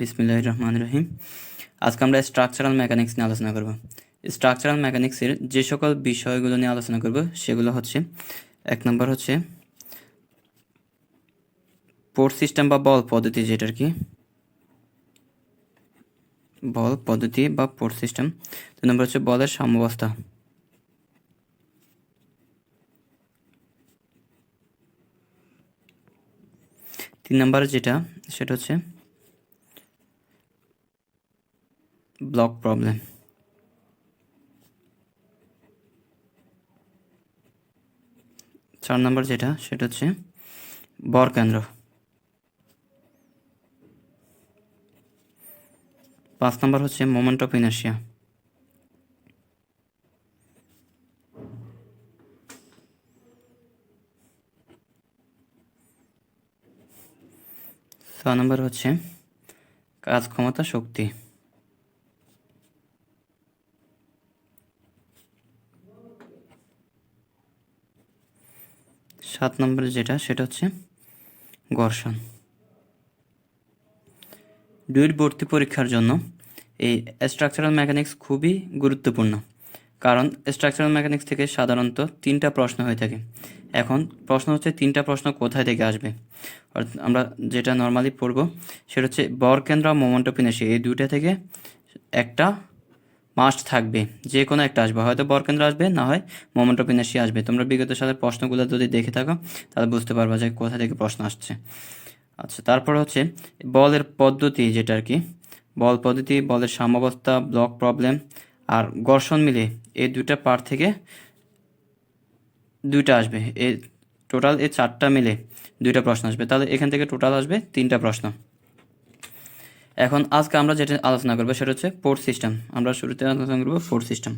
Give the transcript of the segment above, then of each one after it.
বিসমিল্লাহির রহমানির রহিম। আজকে আমরা স্ট্রাকচারাল মেকানিক্স নিয়ে আলোচনা করব। স্ট্রাকচারাল মেকানিক্সের যে সকল বিষয়গুলো নিয়ে আলোচনা করব সেগুলো হচ্ছে, এক নম্বর হচ্ছে ফোর্স সিস্টেম বা বল পদ্ধতি, যেটা আর কি বল পদ্ধতি বা ফোর্স সিস্টেম। 2 নম্বর হচ্ছে বলের সাম্যাবস্থা। 3 নম্বরে যেটা সেটা হচ্ছে ব্লক প্রবলেম। 4 নম্বর যেটা সেটা হচ্ছে ভর কেন্দ্র। 5 নম্বর হচ্ছে মোমেন্ট অফ ইনার্শিয়া। 6 নম্বর হচ্ছে কাজ ক্ষমতা শক্তি। 7 নম্বরে যেটা সেটা হচ্ছে ঘর্ষণ। ডুয়েট ভর্তি পরীক্ষার জন্য এই স্ট্রাকচারাল মেকানিক্স খুবই গুরুত্বপূর্ণ, কারণ স্ট্রাকচারাল মেকানিক্স থেকে সাধারণত 3টা প্রশ্ন হয়ে থাকে। এখন প্রশ্ন হচ্ছে 3টা প্রশ্ন কোথায় থেকে আসবে। আমরা যেটা নর্মালি পড়ব সেটা হচ্ছে ভর কেন্দ্র আর মোমেন্ট অফ ইনার্শিয়া, এই দুইটা থেকে একটা মাস্ট থাকবে, যে কোনো একটা আসবে, হয়তো ভর কেন্দ্র আসবে, না হয় মোমেন্ট অফ ইনার্শিয়া আসবে। তোমরা বিগত সালের প্রশ্নগুলো যদি দেখে থাকো তাহলে বুঝতে পারবা যে কোথা থেকে প্রশ্ন আসছে। আচ্ছা, তারপর হচ্ছে বলের পদ্ধতি, যেটা আর কি বল পদ্ধতি, বলের সাম্যাবস্থা, ব্লক প্রবলেম আর ঘর্ষণ মিলে এই দুইটা পার্ট থেকে দুইটা আসবে। এই টোটাল এই 4টা মিলে দুইটা প্রশ্ন আসবে, তাহলে এখান থেকে টোটাল আসবে 3টা প্রশ্ন। এখন আজকে আমরা যেটা আলোচনা করবো সেটা হচ্ছে ফোর্স সিস্টেম। আমরা শুরুতে আলোচনা করবো ফোর্স সিস্টেম।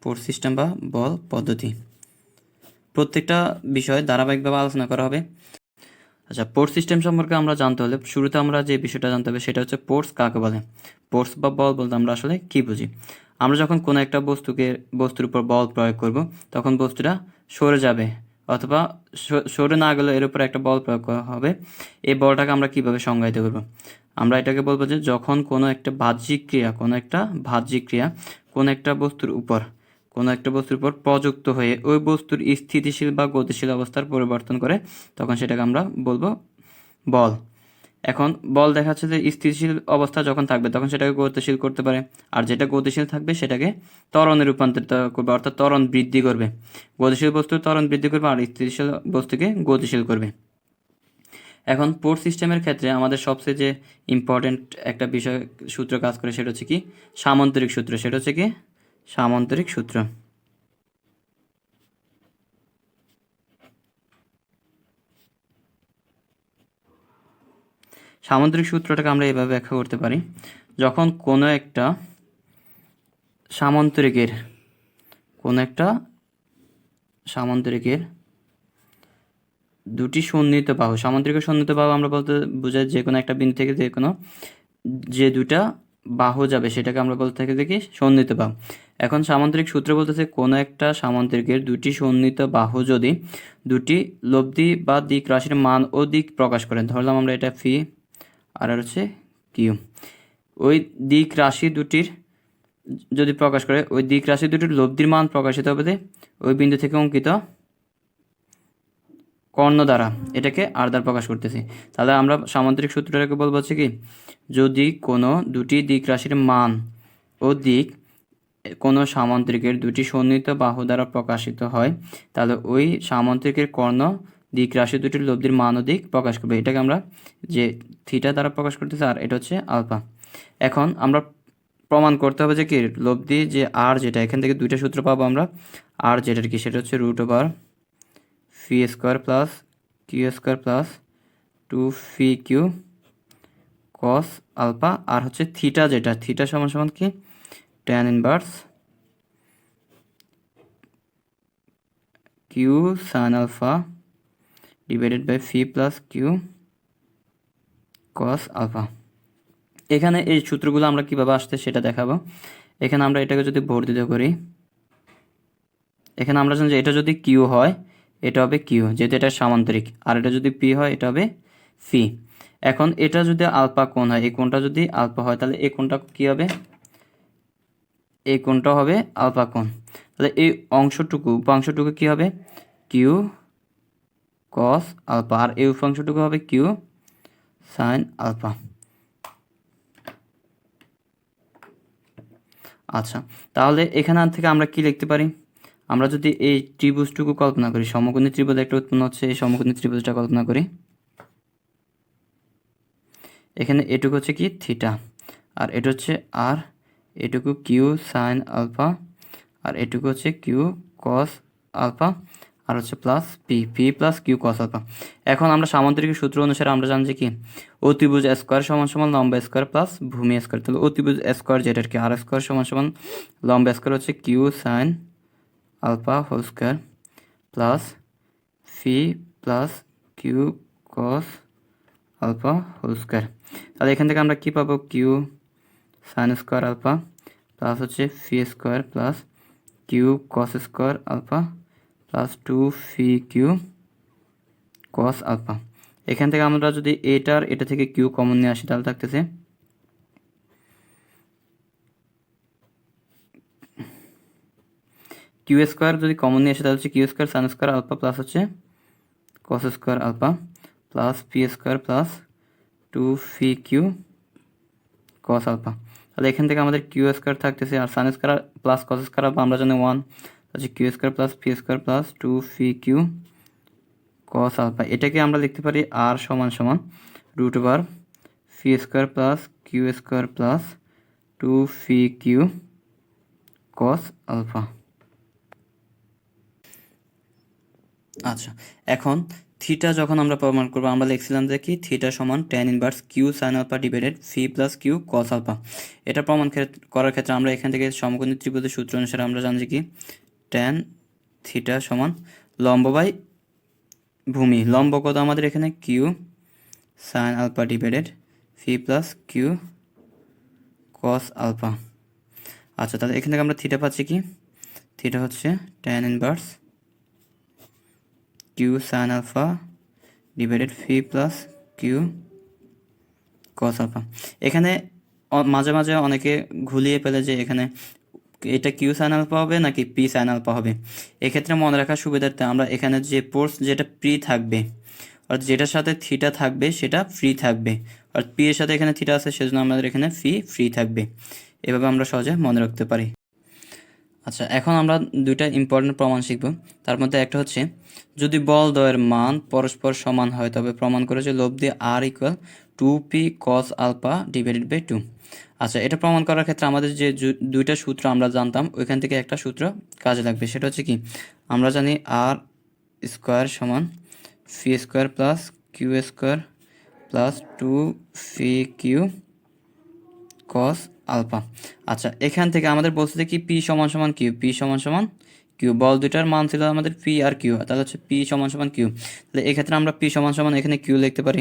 ফোর্স সিস্টেম বা বল পদ্ধতি, প্রত্যেকটা বিষয় ধারাবাহিকভাবে আলোচনা করা হবে। আচ্ছা, ফোর্স সিস্টেম সম্পর্কে আমরা জানতে হলে শুরুতে আমরা যে বিষয়টা জানতে হবে সেটা হচ্ছে ফোর্স কাকে বলে। ফোর্স বা বল বলতে আমরা আসলে কি বুঝি। আমরা যখন কোনো একটা বস্তুর উপর বল প্রয়োগ করব তখন বস্তুটা সরে যাবে, অথবা সরে না গেলে এর উপর একটা বল প্রয়োগ করা হবে। এই বলটাকে আমরা কিভাবে সংজ্ঞায়িত করব? আমরা এটাকে বলবো যে যখন কোনো একটা বাহ্যিক ক্রিয়া কোনো একটা বস্তুর উপর প্রযুক্ত হয়ে ওই বস্তুর স্থিতিশীল বা গতিশীল অবস্থার পরিবর্তন করে, তখন সেটাকে আমরা বলবো বল। এখন বল দেখা যাচ্ছে যে স্থিতিশীল অবস্থা যখন থাকবে তখন সেটাকে গতিশীল করতে পারে, আর যেটা গতিশীল থাকবে সেটাকে ত্বরণে রূপান্তরিত করবে, অর্থাৎ ত্বরণ বৃদ্ধি করবে। গতিশীল বস্তুর ত্বরণ বৃদ্ধি করবে আর স্থিতিশীল বস্তুকে গতিশীল করবে। এখন ফোর্স সিস্টেমের ক্ষেত্রে আমাদের সবচেয়ে যে ইম্পর্টেন্ট একটা বিষয় সূত্র কাজ করে সেটা হচ্ছে কি সামান্তরিক সূত্র। সেটা হচ্ছে কি সামান্তরিক সূত্র। সামান্তরিক সূত্রটাকে আমরা এভাবে ব্যাখ্যা করতে পারি, যখন কোনো একটা সামান্তরিকের দুটি সন্নিহিত বাহু, সামান্তরিকের সন্নিহিত বাহু আমরা বলতে বোঝাই যে কোনো একটা বিন্দু থেকে যে দুটা বাহু যাবে সেটাকে আমরা বলতে থাকি দেখি সন্নিহিত বাহু। এখন সামান্তরিক সূত্র বলতেছে কোনো একটা সামান্তরিকের দুটি সন্নিহিত বাহু যদি দুটি লব্ধি বা দিক রাশির মান ও দিক প্রকাশ করে, ধরলাম আমরা এটা ফি আর হচ্ছে কিউ, ওই দিক রাশি দুটির যদি প্রকাশ করে, ওই দিক রাশি দুটির লব্ধির মান প্রকাশিত হবে ওই বিন্দু থেকে অঙ্কিত কর্ণ দ্বারা, এটাকে আর দ্বারা প্রকাশ করতেছি। তাহলে আমরা সামান্তরিক সূত্রটাকে বলবো হচ্ছে কি, যদি কোনো দুটি দিক রাশির মান ও দিক কোনো সামান্তরিকের দুটি সন্নিহিত বাহু দ্বারা প্রকাশিত হয়, তাহলে ওই সামান্তরিকের কর্ণ দিক রাশি দুটির লব্ধির মান ও দিক প্রকাশ করবে। এটাকে আমরা যে থিটা দ্বারা প্রকাশ করতেছি, আর এটা হচ্ছে আলফা। এখন আমরা প্রমাণ করতে হবে যে কি লব্ধি যে আর, যেটা এখান থেকে দুইটা সূত্র পাবো আমরা। আর যেটার কি সেটা হচ্ছে √ P square plus Q square plus 2 P Q cos alpha, আর হচ্ছে থিটা, যেটা থিটা সমান সমান কি tan inverse Q sine alpha divided by P plus Q cos alpha. এখানে এই সূত্রগুলো আমরা কিভাবে আসতে সেটা দেখাবো। এখানে আমরা এটাকে যদি বর্ধিত করি, এখানে আমরা জানি যে এটা যদি কিউ হয় এটা হবে কিউ, যেহেতু এটা সামান্তরিক, আর এটা যদি পি হয় এটা হবে ফি। এখন এটা যদি আলফা কোণ হয়, এই কোণটা যদি আলফা হয় তাহলে এই কোণটা কি হবে, এই কোণটা হবে আলফা কোণ। তাহলে এই উপাংশটুকু কি হবে, কিউ কস আলফা, আর এই উপাংশটুকু হবে কিউ সাইন আলফা। আচ্ছা, তাহলে এখানে থেকে আমরা কি লিখতে পারি, আমরা যদি এই ত্রিভুজটুকু কল্পনা করি, সমকোণী ত্রিভুজ একটা উৎপন্ন হচ্ছে, এই সমকোণী ত্রিভুজটা কল্পনা করি। এখানে এটুকু হচ্ছে কি থিটা, আর এটা হচ্ছে আর, এটুকু কিউ সাইন আলফা, আর এটুকু হচ্ছে কিউ কস আলফা, আর হচ্ছে plus P plus Q cos alpha. এখন আমরা সামান্তরিক সূত্র অনুসারে আমরা জানি যে কি অতিভুজ স্কোয়ার সমান সমান লম্বা স্কোয়ার প্লাস ভূমি স্কোয়ার। তাহলে অতিভুজ স্কোয়ার যেটার কি আর স্কোয়ার সমান সমান লম্বা স্কোয়ার হচ্ছে Q sine alpha whole square plus P plus Q cos alpha whole square. তাহলে এখান থেকে আমরা কি পাবো, Q sine square alpha plus হচ্ছে P square plus Q cos square alpha plus 2 Q cos alpha. এখান থেকে আমরা যদি এটা থেকে কিউ কমন নিয়ে আসি তাহলে থাকতেছে কিউ স্কোয়ার, যদি কমন নিয়ে আসি তাহলে হচ্ছে Q square sine square alpha plus হচ্ছে cos square alpha plus P square plus 2 Q cos alpha. তাহলে এখান থেকে আমাদের কিউ স্কোয়ার থাকতেছে, আর sine square plus cos square alpha আমরা জানি 1, হচ্ছে Q square plus P square plus 2 Q cos alpha. এটাকে আমরা লিখতে পারি আর সমান সমান root over P square plus Q square plus 2 Q cos alpha. আচ্ছা, এখন থিটা যখন আমরা প্রমাণ করবো, আমরা লিখছিলাম যে কি থিটা সমান tan inverse Q sine alpha divided P plus Q cos alpha. এটা প্রমাণ করার ক্ষেত্রে আমরা এখান থেকে সমকোণী ত্রিভুজের সূত্র অনুসারে আমরা জানি কি ট্যান থিটা সমান লম্ব বাই ভূমি। লম্ব কত আমাদের এখানে Q sine alpha divided P plus Q cos alpha. আচ্ছা, তাহলে এখান থেকে আমরা থিটা পাচ্ছি কি, থিটা হচ্ছে tan inverse Q sine alpha divided P plus Q cos alpha. এখানে মাঝে মাঝে অনেকে ঘুলিয়ে ফেলে যে এখানে এটা কিউ সাইন আলফা হবে নাকি পি সাইন আলফা হবে। এক্ষেত্রে মনে রাখার সুবিধার্থে আমরা এখানে যে পোর্স যেটা প্রি থাকবে, অর্থাৎ যেটার সাথে থিটা থাকবে সেটা ফ্রি থাকবে, আর পি এর সাথে এখানে থিটা আছে সেজন্য আমাদের এখানে ফ্রি থাকবে। এভাবে আমরা সহজে মনে রাখতে পারি। আচ্ছা, এখন আমরা দুইটা ইম্পর্টেন্ট প্রমাণ শিখব। তার মধ্যে একটা হচ্ছে যদি বল দ্বয়ের মান পরস্পর সমান হয় তবে প্রমাণ করে যে লব্ধি R equal 2p cos alpha divided by 2। আচ্ছা, এটা প্রমাণ করার ক্ষেত্রে আমাদের যে দুইটা সূত্র আমরা জানতাম ওইখান থেকে একটা সূত্র কাজে লাগবে। সেটা হচ্ছে কি, আমরা জানি আর স্কোয়ার সমান P square plus Q square plus 2 cos alpha. আচ্ছা, এখান থেকে আমাদের বলছে যে কি পি সমান সমান কিউ, পি সমান সমান কিউ, বল দুইটার মান ছিল আমাদের পি আর কিউ, তাহলে হচ্ছে পি সমান সমান কিউ। তাহলে এক্ষেত্রে আমরা পি সমান সমান এখানে কিউ লিখতে পারি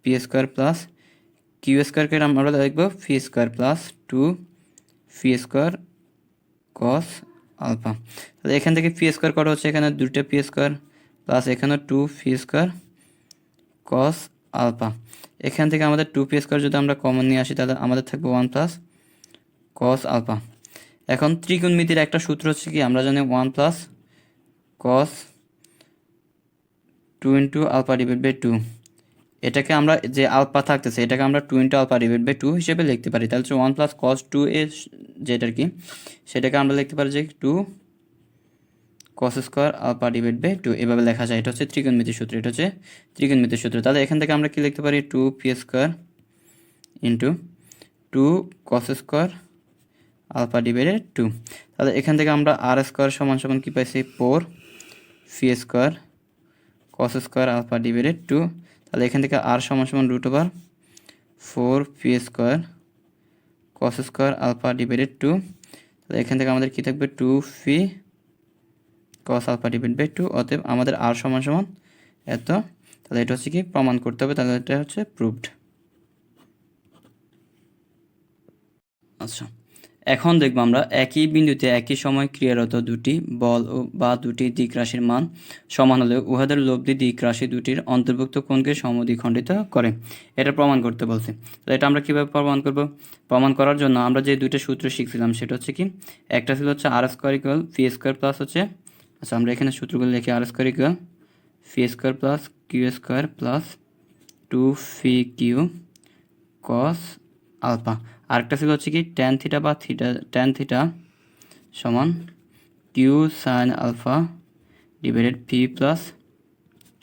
পি স্কোয়ার প্লাস কিউ স্কোয়ারকে আমরা লিখবো P square plus 2 square cos alpha. তাহলে এখান থেকে পি স্কোয়ার করা হচ্ছে এখানে দুইটা পি স্কোয়ার প্লাস এখানে 2 স্কোয়ার কস আলফা। এখান থেকে আমাদের 2p স্কোয়ার যদি আমরা কমন নিয়ে আসি তাহলে আমাদের থাকবে 1 প্লাস কস আলফা। এখন ত্রিকোণমিতির একটা সূত্র হচ্ছে কি, আমরা জানি 1 plus cos 2 into alpha divide by 2। এটাকে আমরা যে আলফা থাকতেছে এটাকে আমরা 2 ইন্টু আলফা ডিভাইড বাই 2 হিসেবে লিখতে পারি। তাহলে হচ্ছে 1 প্লাস কস 2 এর যেটার কি সেটাকে আমরা লিখতে পারি যে 2 cos square alpha divide by 2, এভাবে লেখা যায়। এটা হচ্ছে ত্রিকোণমিতির সূত্র, এটা হচ্ছে ত্রিকোণমিতির সূত্র। তাহলে এখান থেকে আমরা কি লিখতে পারি 2p square into 2 cos square alpha divided 2। তাহলে এখান থেকে আমরা আর স্কোয়ার সমান সমান কী পাইছি 4 P square cos square alpha divided 2। তাহলে এখান থেকে আর সমান সমান root over 4 P square cos square alpha divided 2। তাহলে এখান থেকে আমাদের কী থাকবে 2 P cos alpha divide by 2। অতএব আমাদের আর সমান সমান এত। তাহলে এটা হচ্ছে কি প্রমাণ করতে হবে, তাহলে এটা হচ্ছে প্রুভড। আচ্ছা, এখন দেখব আমরা একই বিন্দুতে একই সময় ক্রিয়ারত দুটি বল বা দুটি দিক রাশির মান সমান হলে উহাদের লব্ধি দিক রাশি দুটির অন্তর্ভুক্ত কোণকে সমদ্বিখণ্ডিত করে। এটা প্রমাণ করতে বলছে। তো এটা আমরা কীভাবে প্রমাণ করব? প্রমাণ করার জন্য আমরা যে দুইটা সূত্র শিখছিলাম সেটা হচ্ছে কি, একটা ছিল হচ্ছে R square equal P square plus হচ্ছে, আচ্ছা আমরা এখানে সূত্রগুলো লিখি, R square equal P square plus Q square plus 2 cos alpha. আরেকটা ছিল হচ্ছে কি ট্যান থিটা বা ট্যান থিটা সমান Q sine alpha divided P plus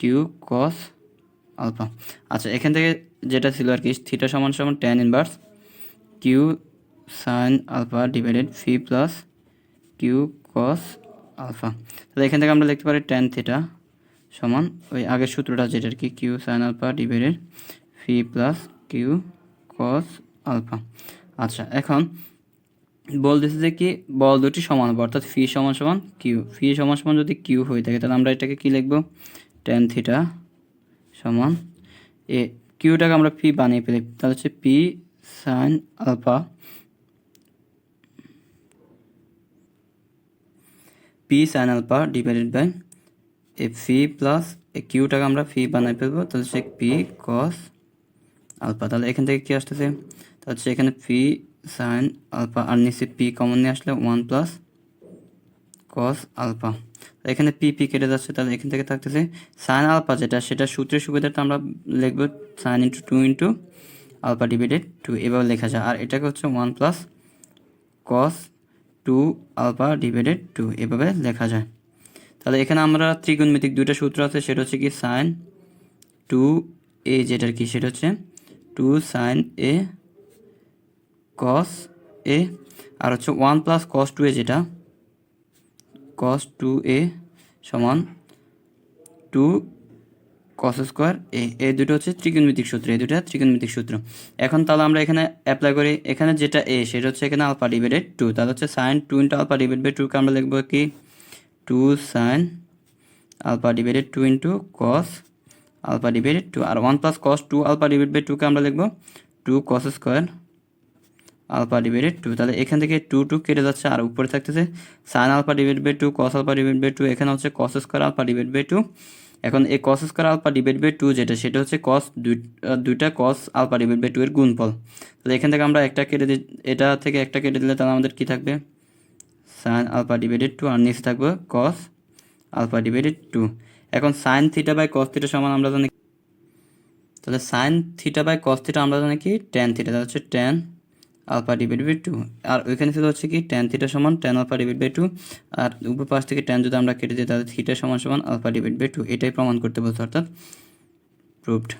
Q cos alpha. আচ্ছা এখান থেকে যেটা ছিল আর কি, থিটা সমান সমান tan inverse Q sine alpha divided P plus Q cos alpha. তাহলে এখান থেকে আমরা লিখতে পারি ট্যান থিটা সমান ওই আগের সূত্রটা যেটা আর কি, Q sine alpha divided P plus Q cos alpha. আচ্ছা এখন বলতেছে যে কি বল দুটি সমান হবে, অর্থাৎ ফি সমান সমান কিউ। ফি সমান সমান যদি কিউ হয়ে থাকে তাহলে আমরা এটাকে কি লিখব, ট্যান থিটা সমান এ কিউটাকে আমরা ফি বানিয়ে ফেলি, তাহলে হচ্ছে P sine alpha divided by এ ফি প্লাস এ কিউটাকে আমরা ফি বানিয়ে ফেলবো, তাহলে হচ্ছে পি কস আলফা। তাহলে এখান থেকে কি আসতেছে, তাহলে হচ্ছে এখানে পি সাইন আলফা আর নিচে পি কমন নিয়ে আসলে 1 প্লাস কস আলফা। এখানে পি কেটে যাচ্ছে, তাহলে এখান থেকে থাকতেছে সাইন আলফা যেটা, সেটা সূত্রের সুবিধার্থে আমরা লিখব sine into 2 into alpha divided 2, এভাবে লেখা যায়। আর এটাকে হচ্ছে 1 প্লাস কস 2 আলফা ডিভাইডেড 2, এভাবে লেখা যায়। তাহলে এখানে আমরা ত্রিকোণমিতিক দুইটা সূত্র আছে, সেটা হচ্ছে কি সাইন 2a যেটার কি, সেটা হচ্ছে 2 সাইন এ কস এ, আর হচ্ছে 1 প্লাস কস 2a যেটা কস 2a সমান 2 কস স্কোয়ার এ। এই দুটো হচ্ছে ত্রিকোণমিতিক সূত্র, এই দুটো ত্রিকোণমিতিক সূত্র। এখন তাহলে আমরা এখানে অ্যাপ্লাই করি, এখানে যেটা এ সেটা হচ্ছে এখানে আলফা ডিভাইডেড 2, তাহলে হচ্ছে sine 2 into alpha divide by 2কে আমরা লিখবো কি 2 sine alpha divided 2 into cos alpha divided 2, আর 1 plus cos 2 alpha divide by 2কে আমরা লিখবো 2 কস স্কোয়ার আলফা ডিভাইডেড 2। তাহলে এখান থেকে 2 কেটে যাচ্ছে, আর উপরে থাকতেছে sine alpha divide by 2 cos alpha divide by 2, এখানে হচ্ছে cos square alpha divide by 2। এখন এই cos square alpha divide by 2 যেটা, সেটা হচ্ছে কস দুইটা কস আলফা ডিভাইড বাই 2 এর গুণফল। তাহলে এখান থেকে আমরা একটা কেটে দিই, এটা থেকে একটা কেটে দিলে তাহলে আমাদের কি থাকবে সাইন আলফা ডিভাইডেড 2, আর নিচে থাকবে কস আলফা ডিভাইডেড 2। এখন sine theta by cos theta সমান আমরা জানি, তাহলে sine theta by cos theta আমরা জানি কি ট্যান থিটা, তাহলে হচ্ছে ট্যান আলফা ডিভাইড বাই 2, আর ওইখানে ছিল হচ্ছে কি ট্যান থিটা সমান ট্যান আলফা ডিভাইড বাই 2, আর উপর পাশ থেকে ট্যান যদি আমরা কেটে দিই তাহলে থিটা সমান সমান আলফা ডিভাইড বাই 2। এটাই প্রমাণ করতে বলছে, অর্থাৎ প্রুভড।